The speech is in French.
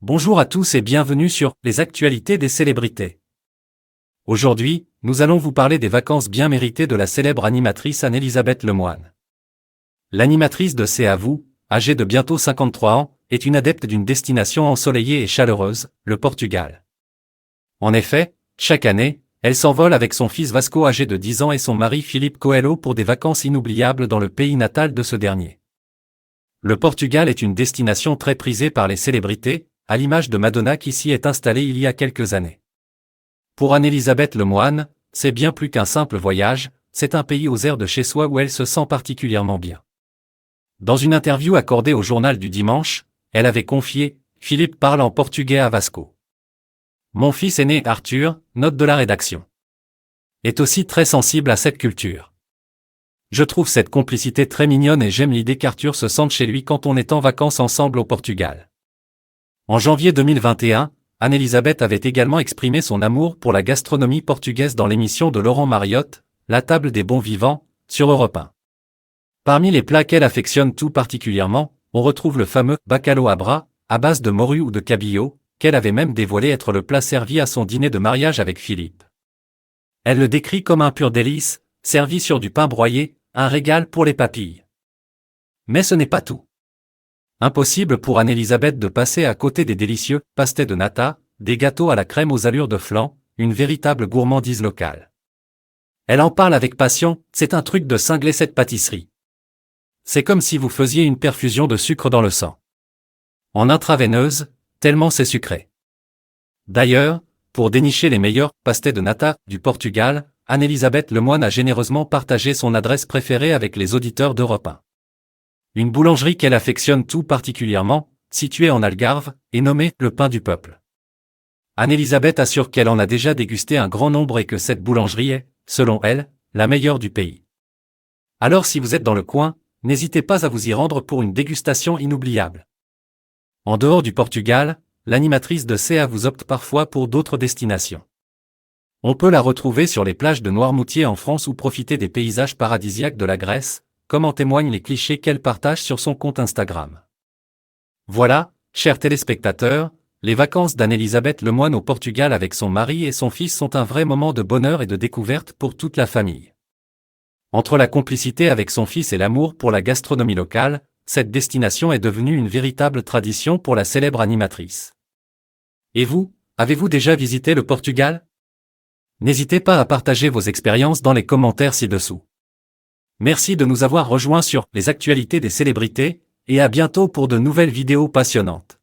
Bonjour à tous et bienvenue sur les actualités des célébrités. Aujourd'hui, nous allons vous parler des vacances bien méritées de la célèbre animatrice Anne-Elisabeth Lemoine. L'animatrice de C'est à vous, âgée de bientôt 53 ans, est une adepte d'une destination ensoleillée et chaleureuse, le Portugal. En effet, chaque année, elle s'envole avec son fils Vasco âgé de 10 ans et son mari Philippe Coelho pour des vacances inoubliables dans le pays natal de ce dernier. Le Portugal est une destination très prisée par les célébrités, à l'image de Madonna qui s'y est installée il y a quelques années. Pour Anne-Elisabeth Lemoine, c'est bien plus qu'un simple voyage, c'est un pays aux airs de chez soi où elle se sent particulièrement bien. Dans une interview accordée au journal du dimanche, elle avait confié « Philippe parle en portugais à Vasco. Mon fils aîné Arthur, note de la rédaction, est aussi très sensible à cette culture. Je trouve cette complicité très mignonne et j'aime l'idée qu'Arthur se sente chez lui quand on est en vacances ensemble au Portugal. » En janvier 2021, Anne-Elisabeth avait également exprimé son amour pour la gastronomie portugaise dans l'émission de Laurent Mariotte, La table des bons vivants, sur Europe 1. Parmi les plats qu'elle affectionne tout particulièrement, on retrouve le fameux bacalhau à bras, à base de morue ou de cabillaud, qu'elle avait même dévoilé être le plat servi à son dîner de mariage avec Philippe. Elle le décrit comme un pur délice, servi sur du pain broyé, un régal pour les papilles. Mais ce n'est pas tout. Impossible pour Anne-Elisabeth de passer à côté des délicieux pastés de nata, des gâteaux à la crème aux allures de flan, une véritable gourmandise locale. Elle en parle avec passion, c'est un truc de cinglé cette pâtisserie. C'est comme si vous faisiez une perfusion de sucre dans le sang. En intraveineuse, tellement c'est sucré. D'ailleurs, pour dénicher les meilleurs pastés de nata du Portugal, Anne-Elisabeth Lemoine a généreusement partagé son adresse préférée avec les auditeurs d'Europe 1. Une boulangerie qu'elle affectionne tout particulièrement, située en Algarve, est nommée le pain du peuple. Anne-Elisabeth assure qu'elle en a déjà dégusté un grand nombre et que cette boulangerie est, selon elle, la meilleure du pays. Alors si vous êtes dans le coin, n'hésitez pas à vous y rendre pour une dégustation inoubliable. En dehors du Portugal, l'animatrice de C'est à vous opte parfois pour d'autres destinations. On peut la retrouver sur les plages de Noirmoutier en France ou profiter des paysages paradisiaques de la Grèce, comme en témoignent les clichés qu'elle partage sur son compte Instagram. Voilà, chers téléspectateurs, les vacances d'Anne-Elisabeth Lemoine au Portugal avec son mari et son fils sont un vrai moment de bonheur et de découverte pour toute la famille. Entre la complicité avec son fils et l'amour pour la gastronomie locale, cette destination est devenue une véritable tradition pour la célèbre animatrice. Et vous, avez-vous déjà visité le Portugal? N'hésitez pas à partager vos expériences dans les commentaires ci-dessous. Merci de nous avoir rejoints sur les actualités des célébrités, et à bientôt pour de nouvelles vidéos passionnantes.